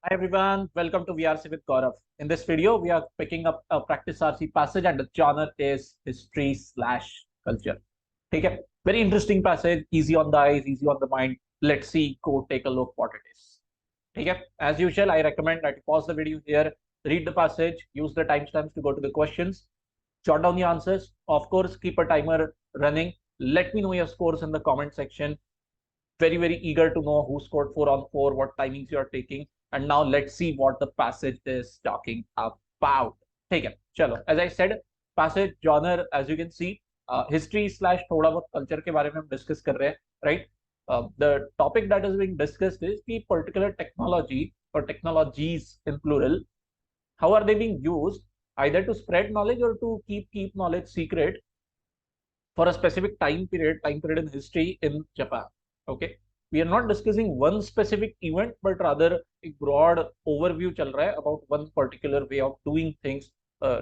Hi everyone, welcome to VRC with Gaurav. In this video, we are picking up a practice RC passage and the genre is history slash culture. ठीक है, very interesting passage, easy on the eyes, easy on the mind. Let's see, go take a look what it is. ठीक है, as usual, I recommend that you pause the video here, read the passage, use the timestamps to go to the questions, jot down the answers. Of course, keep a timer running. Let me know your scores in the comment section. Very eager to know who scored 4 on 4, what timings you are taking. And now let's see what the passage is talking about. ठीक है, चलो. As I said, passage genre, as you can see, history slash थोड़ा बहुत culture के बारे में हम discuss कर रहे हैं, right? The topic that is being discussed is the particular technology or technologies in plural. How are they being used either to spread knowledge or to keep knowledge secret for a specific time period in history in Japan. Okay, we are not discussing one specific event, but rather a broad overview चल रहा है about one particular way of doing things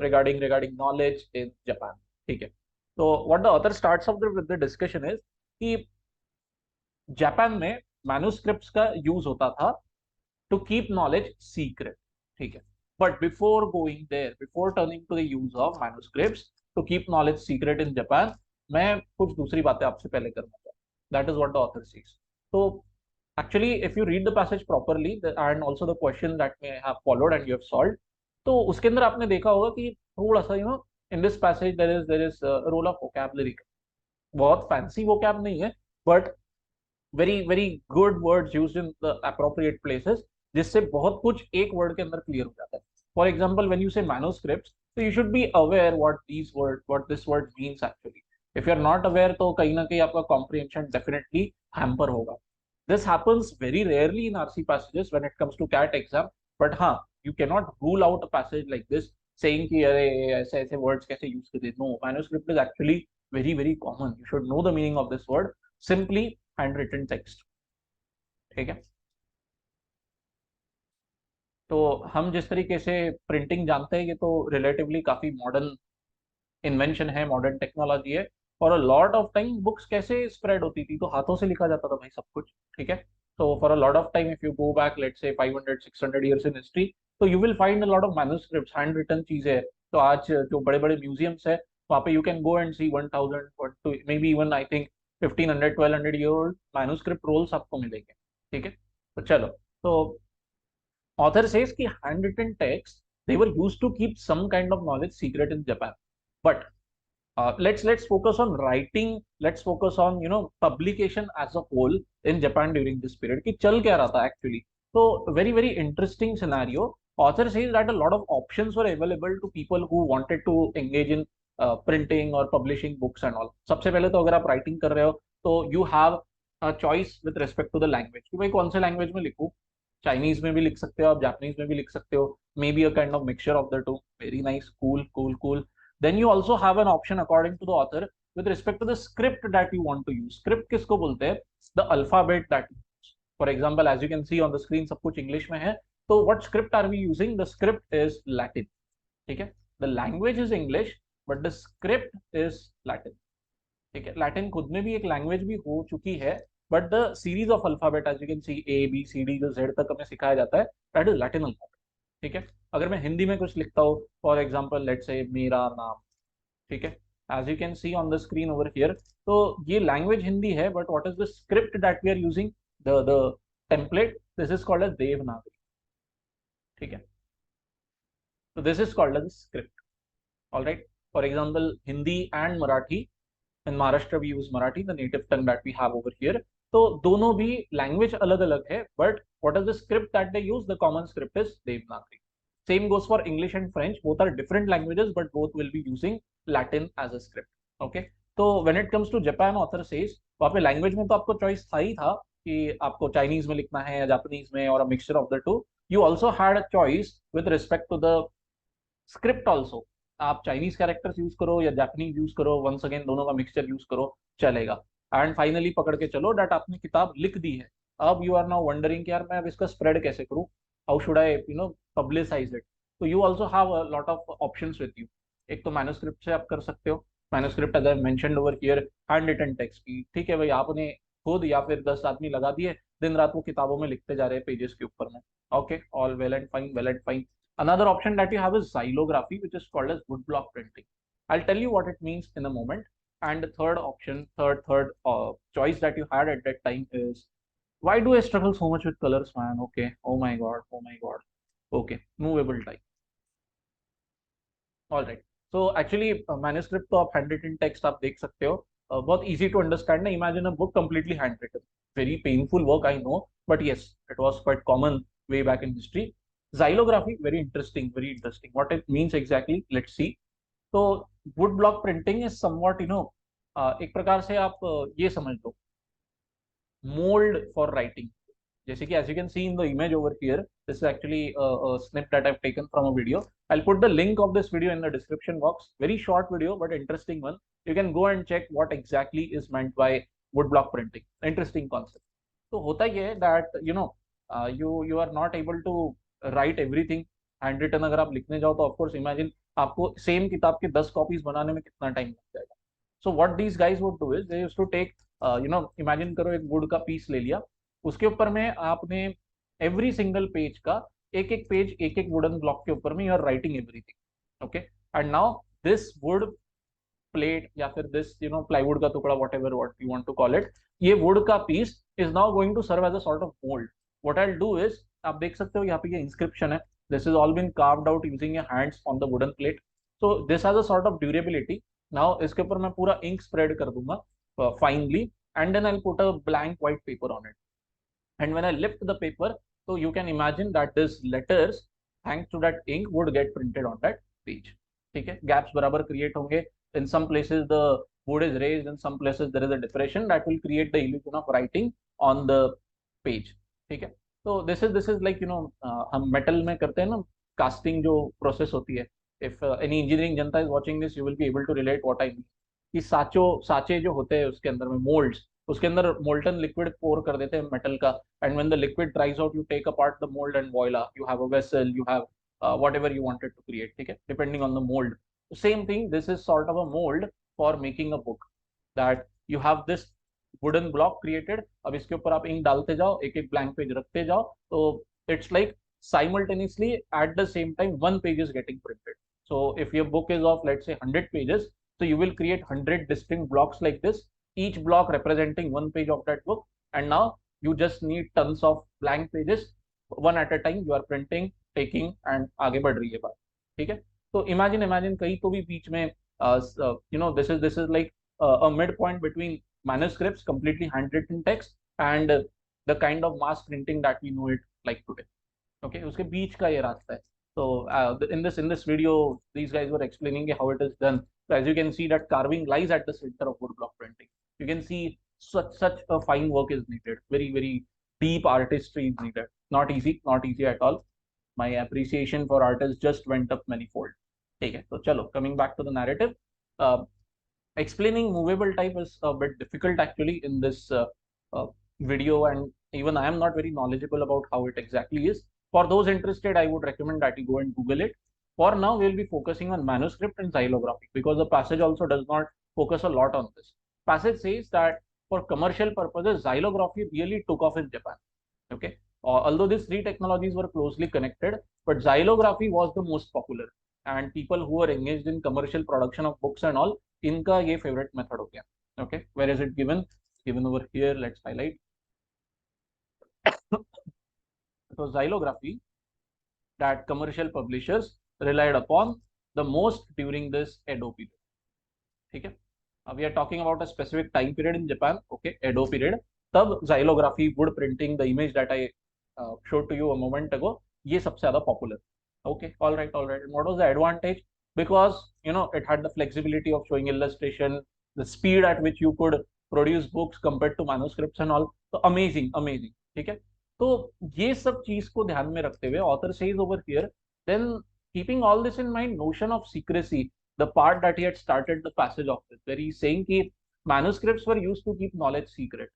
regarding knowledge in Japan. ठीक है. So what the author starts off with the discussion is कि Japan में manuscripts का use होता था टू कीप नॉलेज सीक्रेट. ठीक है, but before going there, before turning to the use of manuscripts to keep knowledge secret in Japan, मैं कुछ दूसरी बातें आपसे पहले करना चाहता हूँ. That is what the author says. तो actually if you read the passage properly and also the question that may have followed and you have solved, तो उसके अंदर आपने देखा होगा कि थोड़ा सा in this passage there is a role of vocabulary. बहुत फैंसी vocab नहीं है, but very good words used in the appropriate places, जिससे बहुत कुछ एक वर्ड के अंदर क्लियर हो जाता है. फॉर एग्जाम्पल व्हेन यू से manuscripts, so you should be aware what this word means actually. If you are not aware, तो कहीं ना कहीं आपका comprehension definitely hamper होगा. This happens very rarely in RC passages when it comes to CAT exam, but हाँ, you cannot rule out a passage like this saying कि अरे ऐसे ऐसे words कैसे use करते. No, manuscript is actually very common. You should know the meaning of this word. Simply handwritten text. ठीक है. तो हम जिस तरीके से प्रिंटिंग जानते हैं, ये तो रिलेटिवली काफी मॉडर्न इन्वेंशन है, मॉडर्न टेक्नोलॉजी है. और अ लॉट ऑफ टाइम बुक्स कैसे स्प्रेड होती थी, तो हाथों से लिखा जाता था भाई सब कुछ. ठीक है. तो for a lot of time if you go back let's say 500-600 years in history, तो you will find a lot of manuscripts, hand written चीजें हैं. तो आज जो बड़े बड़े म्यूजियम्स है, वहाँ पे you can go and see 1000 maybe even I think 1500-1200 year old manuscript rolls आपको मिलेंगे. ठीक है. तो चलो. तो author says ki handwritten text, they were used to keep some kind of knowledge secret in Japan. But let's focus on writing. Let's focus on publication as a whole in Japan during this period. कि चल क्या रहा था actually. So very interesting scenario. Author says that a lot of options were available to people who wanted to engage in printing or publishing books and all. सबसे पहले तो अगर आप writing कर रहे हो, तो you have a choice with respect to the language कि भाई कौन से language में लिखूं. चाइनीज में भी लिख सकते हो आप, जापानीज में भी लिख सकते हो, may be a kind of mixture of the two. Very nice, cool. Then you also have an option according to the author with respect to the script that you want to use. Script किसको बोलते हैं? The alphabet that you use. For example as you can see on the screen सब कुछ English में है, तो what script are we using? The script is Latin. ठीक है. The language is English but the script is Latin. ठीक है. Latin खुद में भी एक लैंग्वेज भी हो चुकी है, but the series of alphabet as you can see ABCD जो जेड तक हमें सिखाया जाता है, दैट इज लैटिन अल्फाबेट. ठीक है. अगर मैं हिंदी में कुछ लिखता हूँ, फॉर एग्जाम्पल लेट्स से मेरा नाम. ठीक है. As you can see on the screen over here, तो ये लैंग्वेज हिंदी है, but what is the script that we are using? The template, this is called as Devanagari. ठीक है. तो this is called as script. All right. For example Hindi and Marathi, in Maharashtra we use Marathi, the native tongue that we have over here. तो दोनों भी language अलग अलग है, but what is the script that they use? The common script is Devanagari. Same goes for English and French, both are different languages but both will be using Latin as a script. Okay. तो when it comes to Japan, author says वहाँ पे language में तो आपको choice था ही था कि आपको चाइनीज में लिखना है या जापानीज में और a mixture of the two. You also had a choice with respect to the script also. आप चाइनीज कैरेक्टर्स यूज करो या जापानीज यूज करो, वंस अगेन दोनों का मिक्सचर यूज करो, चलेगा. एंड फाइनली पकड़ के चलो डेट आपने किताब लिख दी है. अब यू आर नाउ वंडरिंग कि यार मैं अब इसका स्प्रेड कैसे करूं, how should I publicise it. तो you also have a lot of options with you. एक तो मैन्युस्क्रिप्ट से आप कर सकते हो. मैन्युस्क्रिप्ट अगर mentioned over here hand written text की, ठीक है भाई, आपने खुद या फिर 10 आदमी लगा दिए, दिन रात वो किताबों में लिखते जा रहे हैं पेजेस के ऊपर में. Okay, all well and fine, well and fine. Another option that you have is xylography, which is called as woodblock printing. I'll tell you what it means in a moment. And the third option, third choice that you had at that time is, why do I struggle so much with colors, man? Okay, oh my god, oh my god. Okay, movable type. All right. So actually manuscript तो आप hand written text आप देख सकते हो. बहुत easy to understand ना. Imagine a book completely hand written. Very painful work, I know, but yes, it was quite common way back in history. Xylography, very interesting, very interesting. What it means exactly, let's see. तो wood block printing is somewhat, एक प्रकार से आप ये समझ लो, mold for writing. जैसे कि as you can see in the image over here, this is actually a snip that I've taken from a video. I'll put the link of this video in the description box. Very short video, but interesting one. You can go and check what exactly is meant by woodblock printing. Interesting concept. तो होता ये है that you are not able to write everything handwritten. अगर आप लिखने जाओ तो of course imagine आपको सेम किताब के 10 कॉपीज बनाने में कितना टाइम लग जाएगा. So what these guys would do is they used to take imagine करो एक वुड का पीस ले लिया. उसके ऊपर में आपने एवरी सिंगल पेज का एक एक पेज एक एक वुडन ब्लॉक के ऊपर में you are writing everything. Okay, and now this wood plate या फिर दिस प्लाईवुड का टुकड़ा, whatever what you want to call it, ये वुड का piece is now going to serve as a sort of mould. What I will do is, आप देख सकते हो यहाँ पे ये इंस्क्रिप्शन है. This is all been carved out using your hands on the wooden plate. So this has a sort of durability. Now इसके ऊपर मैं पूरा इंक स्प्रेड कर दूंगा finally, and then I will put a blank white paper on it. And when I lift the paper, so you can imagine that these letters, thanks to that ink, would get printed on that page. ठीक है, gaps बराबर create होंगे. In some places the wood is raised, in some places there is a depression that will create the illusion of writing on the page. ठीक है, तो this is like हम metal में करते हैं ना casting जो process होती है. If any engineering Janata is watching this, you will be able to relate what I mean. कि साचे जो होते हैं उसके अंदर में मोल्ड्स, उसके अंदर मोल्टन लिक्विड पोर कर देते हैं मेटल का. And when the liquid dries out, you take apart the mould and voila, you have a vessel, you have whatever you wanted to create. ठीक है, depending on the mold. Same thing, this is sort of a mold for making a book, that you have this wooden block created. अब इसके ऊपर आप ink डालते जाओ, एक एक ब्लैंक पेज रखते जाओ, तो it's like simultaneously at the same time one page is getting printed. So if your book is of, let's say, 100 pages, so you will create 100 distinct blocks like this, each block representing one page of that book. And now you just need tons of blank pages, one at a time you are printing, taking, and आगे बढ़ रही है बात. ठीक है, तो imagine कहीं तो भी बीच में this is like a midpoint between manuscripts, completely handwritten text, and the kind of mass printing that we know it like today. Okay, उसके बीच का ये रास्ता है. So in this video, these guys were explaining how it is done. So as you can see, that carving lies at the center of woodblock printing. You can see such a fine work is needed. Very deep artistry is needed. Not easy at all. My appreciation for artists just went up manifold. Okay, so chalo, coming back to the narrative. Explaining movable type is a bit difficult actually in this video, and even I am not very knowledgeable about how it exactly is. For those interested, I would recommend that you go and Google it. For now, we'll be focusing on manuscript and xylography because the passage also does not focus a lot on this. Passage says that for commercial purposes, xylography really took off in Japan. Okay, although these three technologies were closely connected, but xylography was the most popular, and people who were engaged in commercial production of books and all, इनका ये favorite method हो गया. Okay, where is it given? Given over here. Let's highlight. So xylography that commercial publishers relied upon the most during this Edo period. ठीक है, we are talking about a specific time period in Japan. Okay, Edo period. तब xylography, wood printing, the image that I showed to you a moment ago, ये सबसे ज़्यादा popular. Okay, all right. And what was the advantage? Because it had the flexibility of showing illustration, the speed at which you could produce books compared to manuscripts and all. So amazing. ठीक है, तो ये सब चीज को ध्यान में रखते हुए author says over here, then keeping all this in mind, notion of secrecy, the part that he had started the passage of this, where he's saying कि manuscripts were used to keep knowledge secret.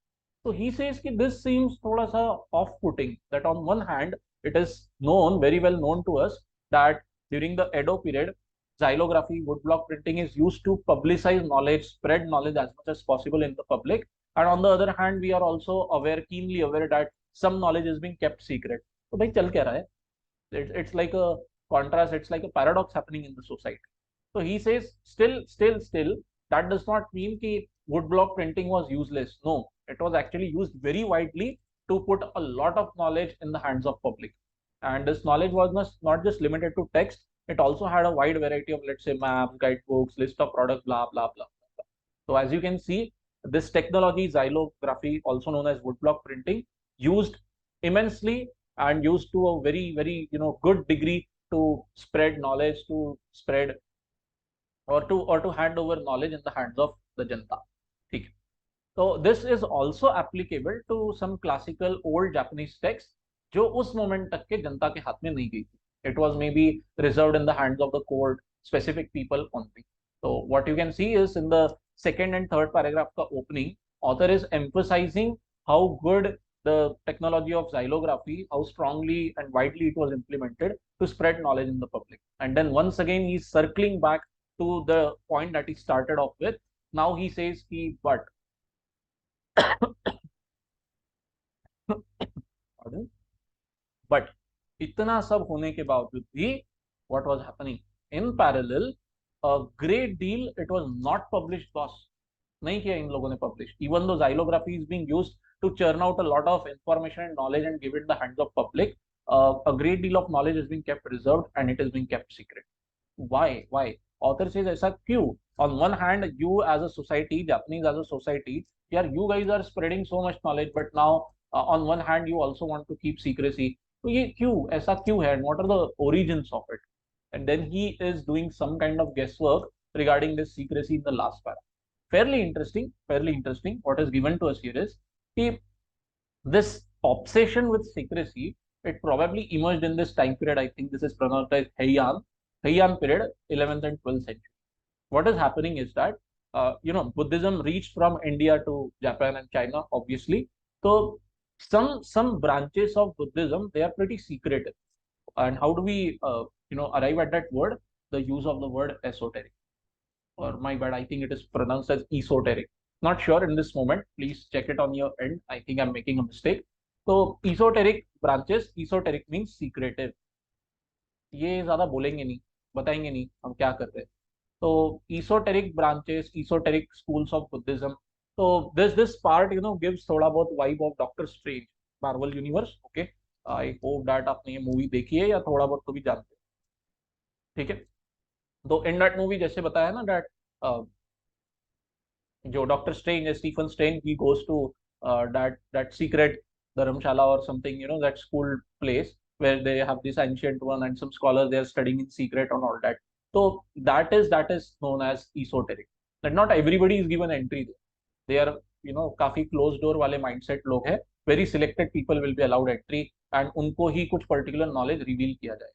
So he says कि this seems थोड़ा सा off-putting, that on one hand it is known, very well known to us, that during the Edo period, xylography, woodblock printing is used to publicize knowledge, spread knowledge as much as possible in the public. and on the other hand we are also aware, keenly aware, that some knowledge is being kept secret. तो भाई चल क्या रहा है? It's like a contrast, it's like a paradox happening in the society. So he says, still, that does not mean that woodblock printing was useless. No, it was actually used very widely to put a lot of knowledge in the hands of public. And this knowledge was not just limited to text. It also had a wide variety of, let's say, maps, guidebooks, list of products, blah, blah, blah. So as you can see, this technology, xylography, also known as woodblock printing, used immensely and used to a very, very, good degree to spread knowledge, to spread or to hand over knowledge in the hands of the जनता. ठीक है. So this is also applicable to some classical old Japanese texts जो उस moment तक के जनता के हाथ में नहीं गई थी. It was maybe reserved in the hands of the court, specific people only. So what you can see is in the second and third paragraph का opening, author is emphasizing how good the technology of xylography, how strongly and widely it was implemented to spread knowledge in the public. And then once again he's circling back to the point that he started off with. Now he says कि but but इतना सब होने के बावजूद भी what was happening in parallel, a great deal it was not published, boss. नहीं किया इन लोगों ने publish, even though xylography is being used to churn out a lot of information and knowledge and give it the hands of public. A great deal of knowledge is being kept reserved and it is being kept secret. Why author says ऐसा क्यों? On one hand, you as a society, Japanese as a society, yeah, you guys are spreading so much knowledge, but now on one hand you also want to keep secrecy. तो ये क्यों, ऐसा क्यों है, and what are the origins of it? And then he is doing some kind of guesswork regarding this secrecy in the last paragraph. Fairly interesting. What is given to us here is this obsession with secrecy, it probably emerged in this time period. I think this is pronounced as Heian period, 11th and 12th century. What is happening is that Buddhism reached from India to Japan and China, obviously. So some branches of Buddhism, they are pretty secretive. And how do we arrive at that word? The use of the word esoteric, or my bad, I think it is pronounced as esoteric. Not sure in this moment. Please check it on your end. I think I'm making a mistake. So esoteric branches, esoteric means secretive. ये ज्यादा बोलेंगे नहीं, बताएंगे नहीं हम क्या कर रहे हैं. So esoteric branches, esoteric schools of Buddhism. So this part gives थोड़ा बहुत vibe of Doctor Strange, Marvel Universe. Okay, I hope that आपने ये मूवी देखी है या थोड़ा बहुत तो भी जानते हैं. ठीक है. तो इन दैट मूवी जैसे बताया ना, दैट जो डॉक्टर स्ट्रेंज है, Stephen Strange, he goes to that secret dharamshala or something, that school place where they have this ancient one and some scholars they are studying in secret and all that. So that is known as esoteric. That not everybody is given entry there. They are काफी closed door वाले mindset लोग हैं. Very selected people will be allowed entry and उनको ही कुछ particular knowledge reveal किया जाए.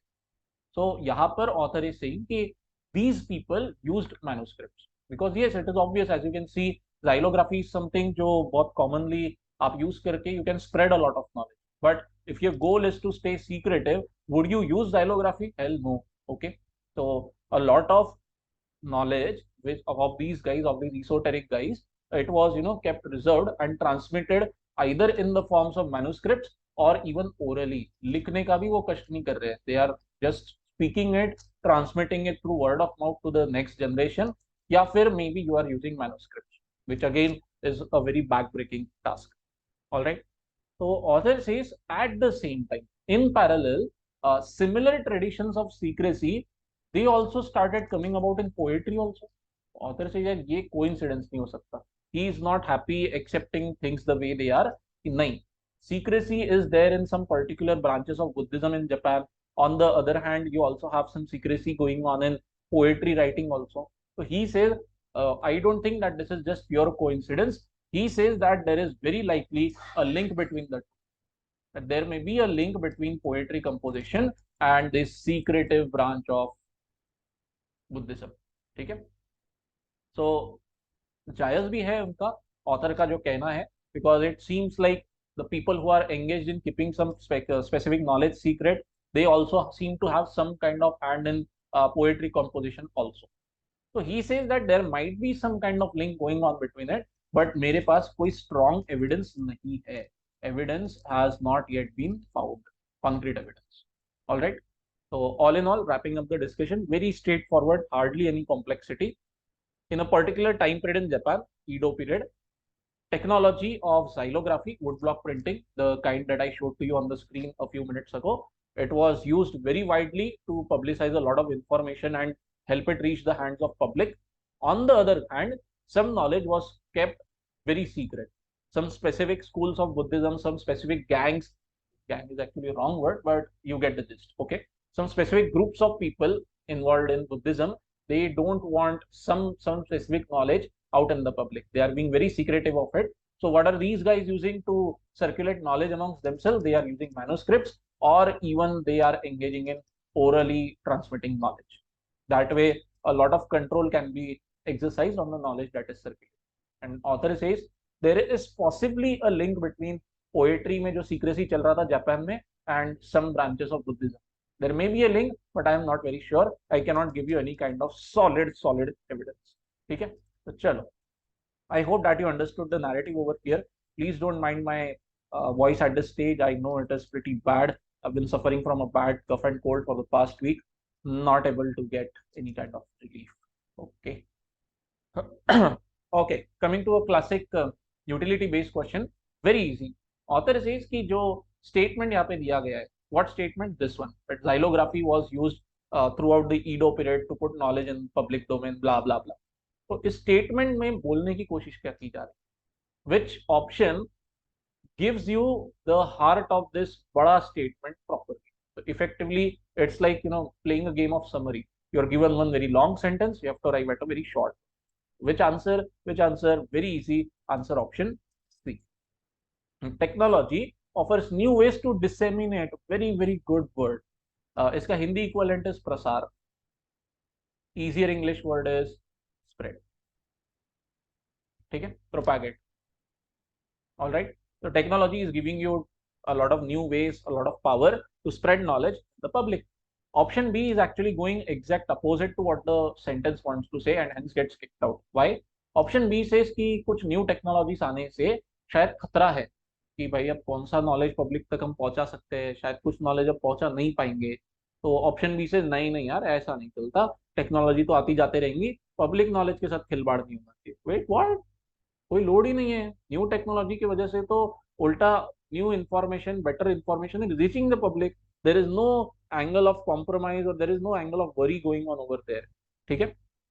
So यहाँ पर author is saying कि these people used manuscripts because yes, it is obvious, as you can see, xylography is something जो बहुत commonly आप use करके you can spread a lot of knowledge. But if your goal is to stay secretive, would you use xylography? Hell no. Okay, so a lot of knowledge of these guys, of these esoteric guys, it was kept reserved and transmitted either in the forms of manuscripts or even orally. लिखने का भी वो कष्ट नहीं कर रहे हैं. They are just speaking it, transmitting it through word of mouth to the next generation. या फिर maybe you are using manuscripts, which again is a very backbreaking task. All right. So author says at the same time, in parallel, similar traditions of secrecy, they also started coming about in poetry also. Author says यार ये coincidence नहीं हो सकता. He is not happy accepting things the way they are. नहीं. Secrecy is there in some particular branches of Buddhism in Japan. On the other hand, you also have some secrecy going on in poetry writing also. So he says, I don't think that this is just pure coincidence. He says that there is very likely a link between the two. That there may be a link between poetry composition and this secretive branch of Buddhism. ठीक है. So जायज भी है उनका, author का जो कहना है, because it seems like the people who are engaged in keeping some specific knowledge secret, they also seem to have some kind of hand in poetry composition also. So he says that there might be some kind of link going on between it, but मेरे पास कोई strong evidence नहीं है. Evidence has not yet been found, concrete evidence. All right. So all in all, wrapping up the discussion, very straightforward, hardly any complexity. In a particular time period in Japan, Edo period, technology of xylography, woodblock printing, the kind that I showed to you on the screen a few minutes ago, it was used very widely to publicize a lot of information and help it reach the hands of public. On the other hand, some knowledge was kept very secret. Some specific schools of Buddhism, some specific gangs, gang is actually a wrong word, but you get the gist. Okay. Some specific groups of people involved in Buddhism, they don't want some specific knowledge out in the public. They are being very secretive of it. So what are these guys using to circulate knowledge amongst themselves? They are using manuscripts, or even they are engaging in orally transmitting knowledge. That way, a lot of control can be exercised on the knowledge that is circulated. And author says there is possibly a link between poetry में जो secrecy चल रहा था Japan में and some branches of Buddhism. There may B a link, but I am not very sure. I can not give you any kind of solid evidence. ठीक है, तो चलो, I hope that you understood the narrative over here. Please don't mind my voice at this stage. I know it is pretty bad. I've been suffering from a bad cough and cold for the past week. Not able to get any kind of relief. Okay. Okay, coming to a classic utility based question. Very easy. Author says कि जो statement यहाँ पे दिया गया है, what statement? This one, that xylography was used throughout the Edo period to put knowledge in public domain, blah blah blah. तो इस statement में बोलने की कोशिश क्या की जा रही है? Which option gives you the heart of this बड़ा स्टेटमेंट प्रॉपरली? तो effectively it's like playing a game of summary. You are given one very long sentence, you have to arrive at a very short. Which answer? Very easy answer, option C. Technology offers new ways to disseminate. Very very good word. इसका Hindi equivalent is प्रसार. easier English word is spread. ठीक है, propagate. All right. So technology is giving you a lot of new ways, a lot of power to spread knowledge to the public. Option B is actually going exact opposite to what the sentence wants to say and hence gets kicked out. Why? Option B says कि कुछ new technologies आने से शायद खतरा है कि भाई अब कौन सा नॉलेज पब्लिक तक हम पहुंचा सकते हैं, शायद कुछ नॉलेज अब पहुंचा नहीं पाएंगे. तो ऑप्शन बी से नहीं नहीं यार, ऐसा नहीं चलता, टेक्नोलॉजी तो आती जाते रहेंगी, पब्लिक नॉलेज के साथ खिलवाड़ नहीं होना चाहिए. Wait, what? कोई लोड ही नहीं है. न्यू टेक्नोलॉजी की वजह से तो उल्टा new information, better information is reaching the public. There is no angle of compromise और there is no angle of worry going on over there. ठीक है.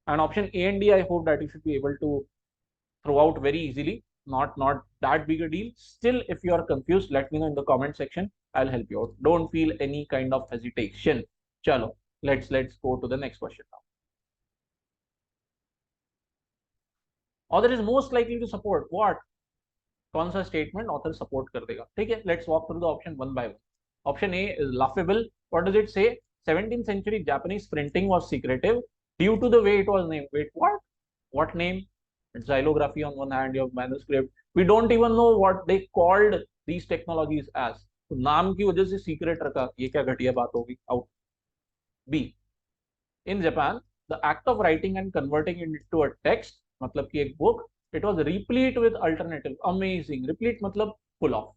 And option A and D, I hope that you should be able to throw out very easily. Not that big a deal. Still, if you are confused, let me know in the comment section. I'll help you out. Don't feel any kind of hesitation. Chalo, let's go to the next question now. Author is most likely to support what? कौन सा statement author support कर देगा? ठीक है, let's walk through the option one by one. Option A is laughable. What does it से? 17th century Japanese printing was secretive due to the way it was named. Wait, what? What name? Xylography on one hand, you have manuscript. We don't even know what they called these technologies as. तो नाम की वजह से secret रखा, ये क्या घटिया बात होगी? Out. B, in Japan the act of writing and converting it to a text, मतलब कि एक book, it was replete with alternative. Amazing. Replete मतलब फुल ऑफ.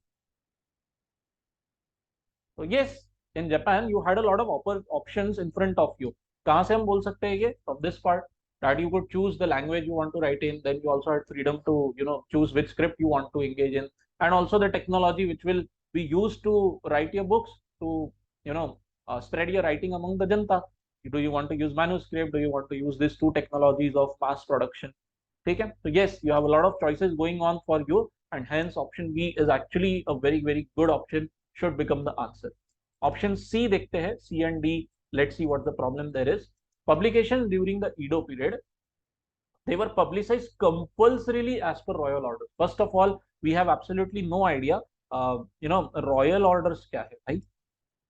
तो yes, in Japan you had a lot of options in front of you. कहां से हम बोल सकते हैं ये? From this part, that you could choose the language you want to write in. Then you also had freedom to choose which script you want to engage in, and also the technology which will be used to write your books, to spread your writing among the janta. Do you want to use manuscript? Do you want to use these two technologies of mass production? Okay, so yes, you have a lot of choices going on for you, and hence option B is actually a very very good option, should become the answer. Option C dekhte hain, C and D. Let's see what the problem there is. Publications during the Edo period, they were publicized compulsorily as per royal orders. First of all, we have absolutely no idea, royal orders kya hai, right?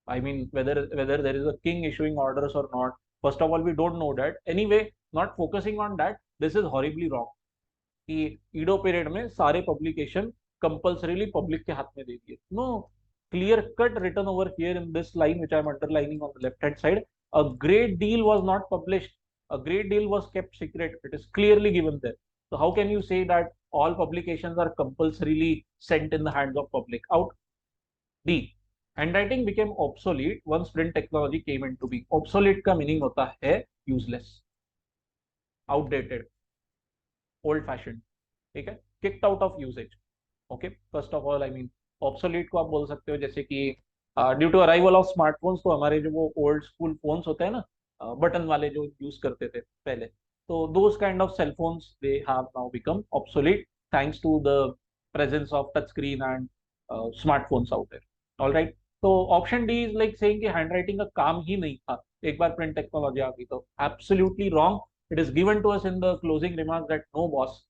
I mean, whether there is a king issuing orders or not. First of all, we don't know that. Anyway, not focusing on that, this is horribly wrong. कि ईडो period में सारे publication compulsorily public के हाथ में दे दिए. No, clear cut written over here in this line which I am underlining on the left hand side. A great deal was not published. A great deal was kept secret. It is clearly given there. So how can you say that all publications are compulsorily sent in the hands of public? Out. D. Handwriting became obsolete once print technology came into being. Obsolete का meaning होता है useless, outdated, old fashioned. ठीक है, kicked out of usage. Okay, first of all I mean obsolete को आप बोल सकते हो जैसे कि due to arrival of smartphones, तो हमारे जो वो ओल्ड स्कूल फोन्स होते हैं ना, बटन वाले जो यूज करते थे पहले, तो those kind of cell phones they have now become obsolete thanks to the presence of touch screen and smartphones out there. Alright, तो option D is like saying कि हैंडराइटिंग का काम ही नहीं था एक बार प्रिंट टेक्नोलॉजी आ गई तो। Absolutely wrong. It is given to us in the closing remarks that no boss,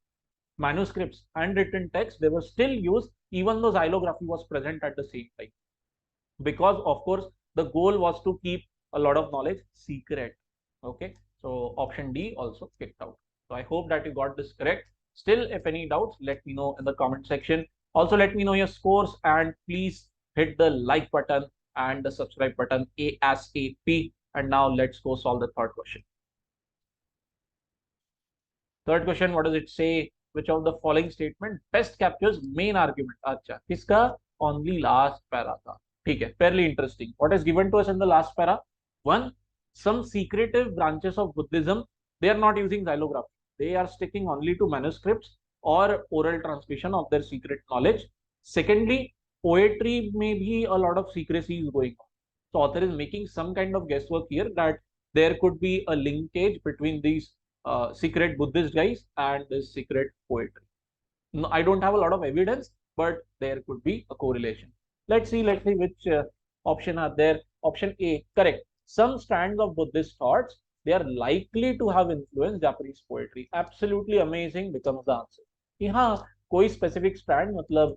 manuscripts, handwritten text, they were still used even though xylography was present at the same time. Because of course, the goal was to keep a lot of knowledge secret. Okay, so option D also kicked out. So I hope that you got this correct. Still, if any doubts, let me know in the comment section. Also, let me know your scores and please hit the like button and the subscribe button ASAP. And now let's go solve the third question. Third question, what does it say? Which of the following statement best captures main argument? अच्छा, किसका? Only last para था. ठीक है, fairly interesting. What is given to us in the last para? One, some secretive branches of Buddhism, they are not using xylography. They are sticking only to manuscripts or oral transmission of their secret knowledge. Secondly, poetry may be a lot of secrecy is going on. So author is making some kind of guesswork here that there could be a linkage between these secret Buddhist guys and this secret poetry. No, I don't have a lot of evidence, but there could be a correlation. Let's see which option are there. Option A, correct. Some strands of Buddhist thoughts, they are likely to have influenced Japanese poetry. Absolutely amazing becomes the answer. कि हाँ, कोई specific strand मतलब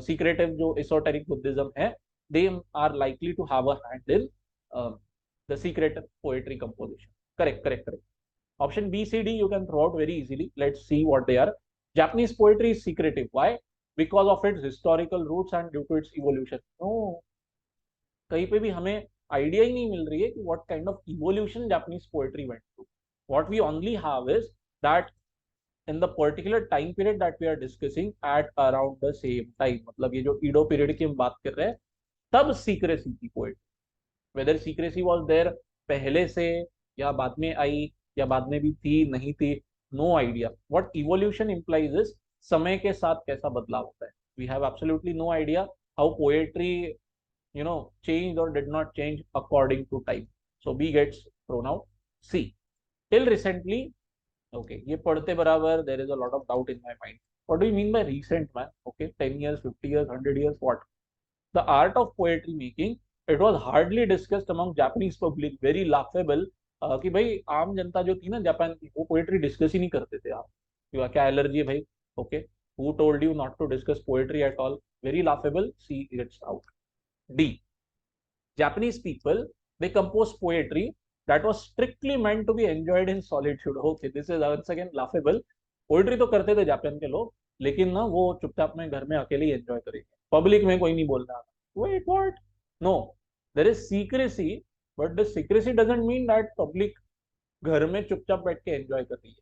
secretive जो esoteric Buddhism है, they are likely to have a hand in the secret poetry composition. Correct, correct, correct. Option B, C, D, you can throw out very easily. Let's see what they are. Japanese poetry is secretive. Why? Because of its historical roots and due to its evolution. No, कहीं पे भी हमें idea ही नहीं मिल रही है कि what kind of evolution Japanese poetry went through. What we only have is that in the particular time period that we are discussing at around the same time, मतलब ये जो ईडो पीरियड की हम बात कर रहे हैं, तब सीक्रेसी थी poetry. Whether secrecy was there पहले से या बाद में आई या बाद में भी थी नहीं थी, no idea. What evolution implies is समय के साथ कैसा बदलाव होता है. We have absolutely no idea how poetry changed or did not change according to time. So B gets thrown out. C, till recently. Okay, ये पढ़ते बराबर there is a lot of doubt in my mind. What do you mean by recent, man? Okay, 10 years, 50 years, 100 years, what? The art of poetry making, it was hardly discussed among Japanese public. Very laughable. कि भाई आम जनता जो थी ना Japan की, वो poetry discuss ही नहीं करते थे. आप क्या एलर्जी है भाई? Okay, who told you not to discuss poetry at all? Very laughable. C gets out. D, Japanese people, they compose poetry that was strictly meant to be enjoyed in solitude. Okay, this is once again laughable. Poetry तो करते थे Japan के लोग, लेकिन ना वो चुपचाप में घर में अकेले ही एंजॉय करेंगे, पब्लिक में कोई नहीं बोलना. Wait what? No, there is secrecy, but the secrecy doesn't mean that public घर में चुपचाप बैठ के एंजॉय कर रही है.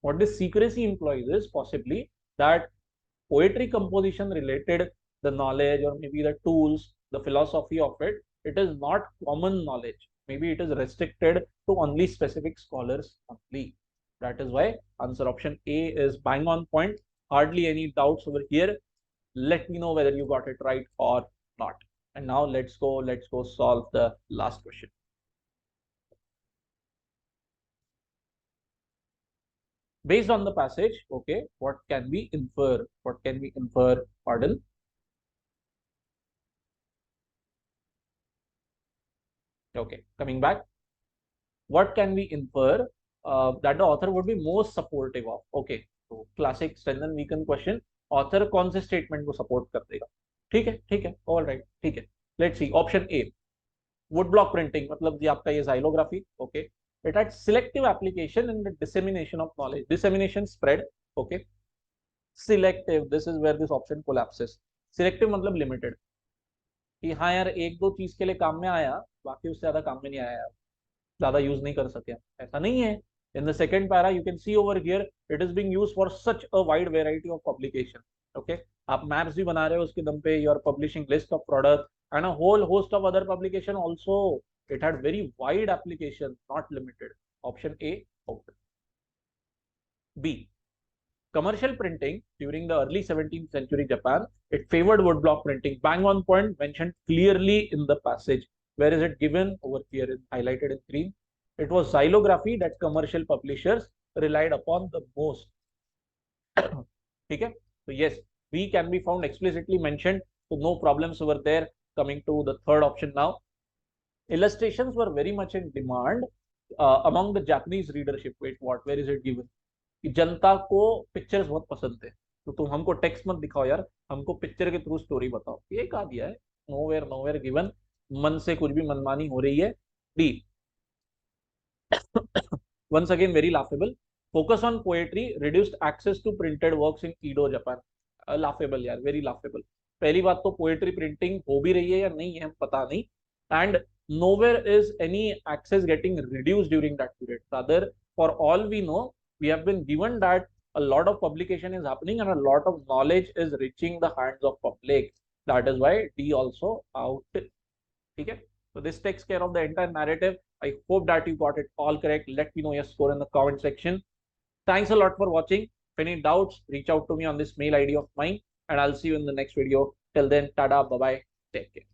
What this secrecy implies is possibly that poetry composition related the knowledge or maybe the tools, the philosophy of it, it is not common knowledge. Maybe it is restricted to only specific scholars only. That is why answer option A is bang on point. Hardly any doubts over here. Let me know whether you got it right or not. And now let's go solve the last question. Based on the passage, okay, what can we infer? What can we infer? Pardon. Okay, coming back. What can we infer? That the author would be most supportive of. Okay, so classic strengthen weaken question. Author कौन से statement को support कर देगा? ठीक है, all right, ठीक है. Let's see. Option A, woodblock printing, मतलब ये आपका ये xylography. Okay, it had selective application in the dissemination of knowledge. Dissemination, spread. Okay, selective. This is where this option collapses. Selective मतलब limited. कि हाँ यार एक दो चीज के लिए काम में आया, बाकी उससे ज्यादा काम में नहीं आया, ज्यादा यूज नहीं कर सके. ऐसा नहीं है. In the second para, you can see over here, it is being used for such a wide variety of publication. Okay, आप maps भी बना रहे हो उसके दम पे, you are publishing list of products and a whole host of other publication also. It had very wide application, not limited. Option A, open. B, commercial printing during the early 17th century Japan, it favored woodblock printing. Bang on point, mentioned clearly in the passage. Where is it given? Over here, is highlighted in green. It was xylography that commercial publishers relied upon the most. Okay, so yes, B can be found explicitly mentioned, so no problems over there. Coming to the third option now. Illustrations were very much in demand among the Japanese readership. Wait, what? Where is it given? कि जनता को pictures बहुत पसंद थे, तो तुम हमको text मत दिखाओ यार, हमको पिक्चर के थ्रू स्टोरी बताओ। ये कहा दिया है, नोवेयर नोवेयर गिवन, मन से कुछ भी मनमानी हो रही है। D, once again very laughable, focus on poetry reduced access to printed works in Edo Japan. Laughable यार, very laughable. पहली बात तो पोएट्री प्रिंटिंग हो भी रही है या नहीं है पता नहीं, and nowhere is any access getting reduced during that period. Rather, for all we know, we have been given that a lot of publication is happening and a lot of knowledge is reaching the hands of public. That is why D also out. Okay, so this takes care of the entire narrative. I hope that you got it all correct. Let me know your score in the comment section. Thanks a lot for watching. If any doubts, reach out to me on this mail ID of mine, and I'll see you in the next video. Till then, tada, bye bye, take care.